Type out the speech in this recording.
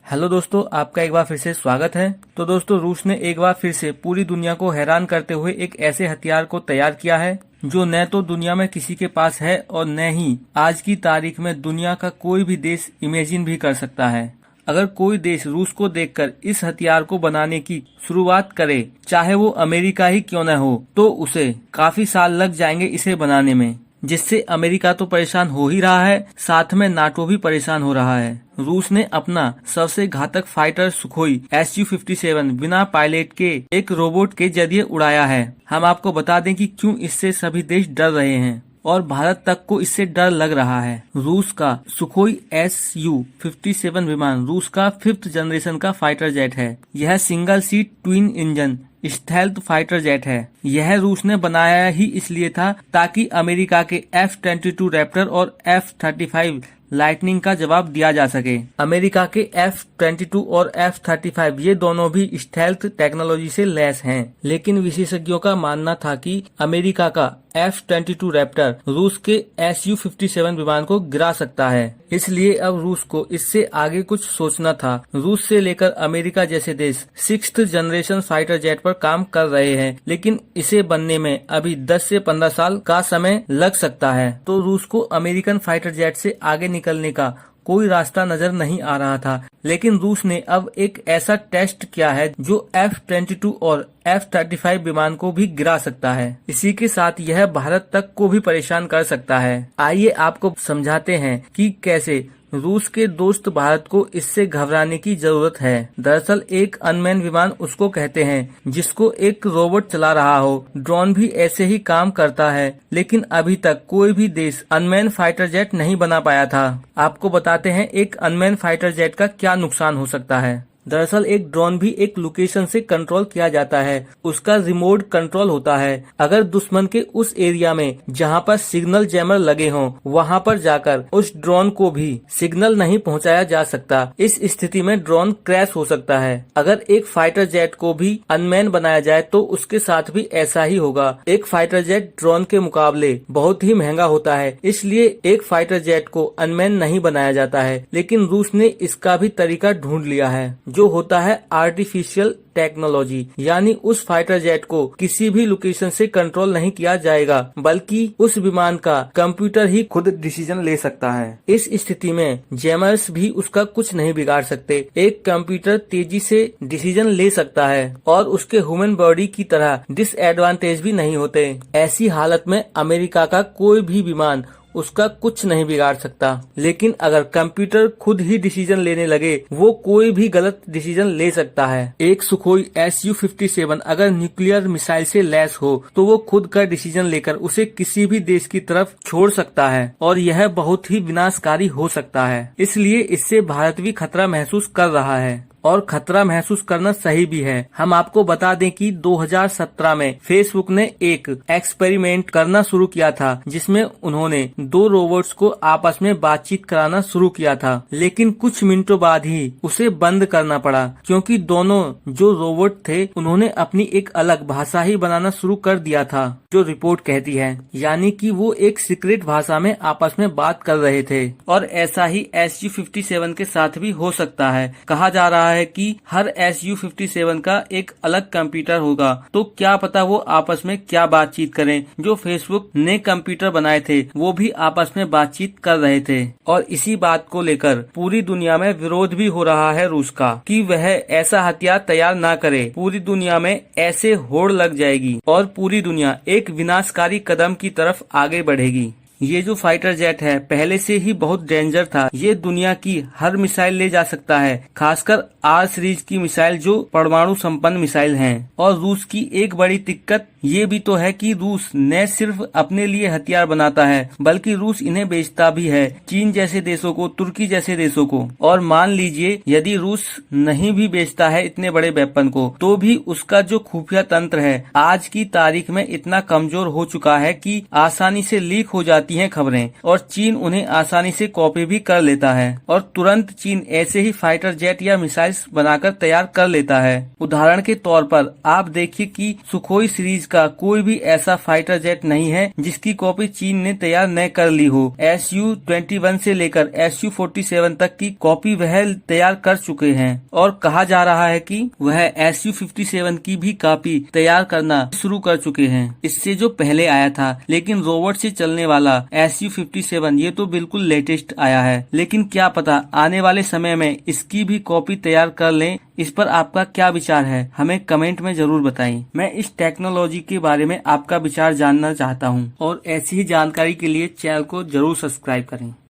Hello दोस्तों, आपका एक बार फिर से स्वागत है। तो दोस्तों, रूस ने एक बार फिर से पूरी दुनिया को हैरान करते हुए एक ऐसे हथियार को तैयार किया है जो न तो दुनिया में किसी के पास है और न ही आज की तारीख में दुनिया का कोई भी देश इमेजिन भी कर सकता है। अगर कोई देश रूस को देखकर इस हथियार को बनाने की शुरुआत करे, चाहे वो अमेरिका ही क्यों न हो, तो उसे काफी साल लग जाएंगे इसे बनाने में, जिससे अमेरिका तो परेशान हो ही रहा है, साथ में नाटो भी परेशान हो रहा है। रूस ने अपना सबसे घातक फाइटर सुखोई Su-57 बिना पायलट के एक रोबोट के जरिए उड़ाया है। हम आपको बता दें कि क्यों इससे सभी देश डर रहे हैं और भारत तक को इससे डर लग रहा है। रूस का सुखोई Su-57 विमान रूस का 5th जनरेशन का फाइटर जेट है। यह single seat twin engine stealth fighter jet है। यह रूस ने बनाया ही इसलिए था ताकि अमेरिका के F-22 रैप्टर और F-35 लाइटनिंग का जवाब दिया जा सके। अमेरिका के F-22 और F-35 ये दोनों भी स्टेल्थ टेक्नोलॉजी से लैस हैं, लेकिन विशेषज्ञों का मानना था कि अमेरिका का F-22 रैप्टर रूस के Su-57 विमान को गिरा सकता है। इसलिए अब रूस को इससे आगे कुछ सोचना था। रूस से लेकर अमेरिका जैसे देश 6th जनरेशन फाइटर जेट पर काम कर रहे हैं, लेकिन इसे बनने में अभी 10 से 15 साल का समय लग सकता है। तो रूस को अमेरिकन फाइटर जेट से आगे निकलने का कोई रास्ता नजर नहीं आ रहा था, लेकिन रूस ने अब एक ऐसा टेस्ट किया है जो F-22 और F-35 विमान को भी गिरा सकता है। इसी के साथ यह भारत तक को भी परेशान कर सकता है। आइए आपको समझाते हैं कि कैसे रूस के दोस्त भारत को इससे घबराने की जरूरत है। दरअसल एक अनमैन विमान उसको कहते हैं जिसको एक रोबोट चला रहा हो। ड्रोन भी ऐसे ही काम करता है, लेकिन अभी तक कोई भी देश अनमैन फाइटर जेट नहीं बना पाया था। आपको बताते हैं एक अनमैन फाइटर जेट का क्या नुकसान हो सकता है। दरअसल एक ड्रोन भी एक लोकेशन से कंट्रोल किया जाता है, उसका रिमोट कंट्रोल होता है। अगर दुश्मन के उस एरिया में जहां पर सिग्नल जैमर लगे हों, वहां पर जाकर उस ड्रोन को भी सिग्नल नहीं पहुंचाया जा सकता। इस स्थिति में ड्रोन क्रैश हो सकता है। अगर एक फाइटर जेट को भी अनमैन बनाया जाए तो उसके साथ भी ऐसा ही होगा। एक फाइटर जेट ड्रोन के मुकाबले बहुत ही महंगा होता है, इसलिए एक फाइटर जेट को अनमैन नहीं बनाया जाता है। लेकिन रूस ने इसका भी तरीका ढूंढ लिया है, जो होता है आर्टिफिशियल टेक्नोलॉजी। यानी उस फाइटर जेट को किसी भी लोकेशन से कंट्रोल नहीं किया जाएगा, बल्कि उस विमान का कंप्यूटर ही खुद डिसीजन ले सकता है। इस स्थिति में जैमर्स भी उसका कुछ नहीं बिगाड़ सकते। एक कंप्यूटर तेजी से डिसीजन ले सकता है और उसके ह्यूमन बॉडी की तरह डिसएडवांटेज भी नहीं होते। ऐसी हालत में अमेरिका का कोई भी विमान उसका कुछ नहीं बिगाड़ सकता। लेकिन अगर कंप्यूटर खुद ही डिसीजन लेने लगे, वो कोई भी गलत डिसीजन ले सकता है। एक सुखोई Su-57 अगर न्यूक्लियर मिसाइल से लैस हो तो वो खुद का डिसीजन लेकर उसे किसी भी देश की तरफ छोड़ सकता है और यह बहुत ही विनाशकारी हो सकता है। इसलिए इससे भारत भी खतरा महसूस कर रहा है और खतरा महसूस करना सही भी है। हम आपको बता दें कि 2017 में फेसबुक ने एक एक्सपेरिमेंट करना शुरू किया था, जिसमें उन्होंने 2 रोबोट्स को आपस में बातचीत कराना शुरू किया था, लेकिन कुछ मिनटों बाद ही उसे बंद करना पड़ा, क्योंकि दोनों जो रोबोट थे उन्होंने अपनी एक अलग भाषा ही बनाना शुरू कर दिया था, जो रिपोर्ट कहती है। यानी कि वो एक सीक्रेट भाषा में आपस में बात कर रहे थे। और ऐसा ही Su-57 के साथ भी हो सकता है। कहा जा रहा है कि हर Su-57 का एक अलग कंप्यूटर होगा, तो क्या पता वो आपस में क्या बातचीत करें। जो फेसबुक ने कंप्यूटर बनाए थे वो भी आपस में बातचीत कर रहे थे। और इसी बात को लेकर पूरी दुनिया में विरोध भी हो रहा है रूस का, कि वह ऐसा हथियार तैयार ना करे। पूरी दुनिया में ऐसे होड़ लग जाएगी और पूरी दुनिया एक विनाशकारी कदम की तरफ आगे बढ़ेगी। ये जो फाइटर जेट है पहले से ही बहुत डेंजर था। ये दुनिया की हर मिसाइल ले जा सकता है, खासकर R सीरीज की मिसाइल जो परमाणु संपन्न मिसाइल हैं। और रूस की एक बड़ी दिक्कत ये भी तो है कि रूस न सिर्फ अपने लिए हथियार बनाता है, बल्कि रूस इन्हें बेचता भी है चीन जैसे देशों को, तुर्की जैसे देशों को। और मान लीजिए यदि रूस नहीं भी बेचता है इतने बड़े वेपन को, तो भी उसका जो खुफिया तंत्र है आज की तारीख में इतना कमजोर हो चुका है कि आसानी से लीक हो जाती जाती हैं खबरें और चीन उन्हें आसानी से कॉपी भी कर लेता है और तुरंत चीन ऐसे ही फाइटर जेट या मिसाइल्स बनाकर तैयार कर लेता है। उदाहरण के तौर पर आप देखिए कि सुखोई सीरीज का कोई भी ऐसा फाइटर जेट नहीं है जिसकी कॉपी चीन ने तैयार न कर ली हो। Su-21 से लेकर Su-47 तक की कॉपी वह तैयार कर चुके हैं और कहा जा रहा है कि वह Su-57 की भी कॉपी तैयार करना शुरू कर चुके हैं, इससे जो पहले आया था। लेकिन रोबोट से चलने वाला Su-57 ये तो बिल्कुल लेटेस्ट आया है, लेकिन क्या पता आने वाले समय में इसकी भी कॉपी तैयार कर लें। इस पर आपका क्या विचार है, हमें कमेंट में जरूर बताएं। मैं इस टेक्नोलॉजी के बारे में आपका विचार जानना चाहता हूं और ऐसी ही जानकारी के लिए चैनल को जरूर सब्सक्राइब करें।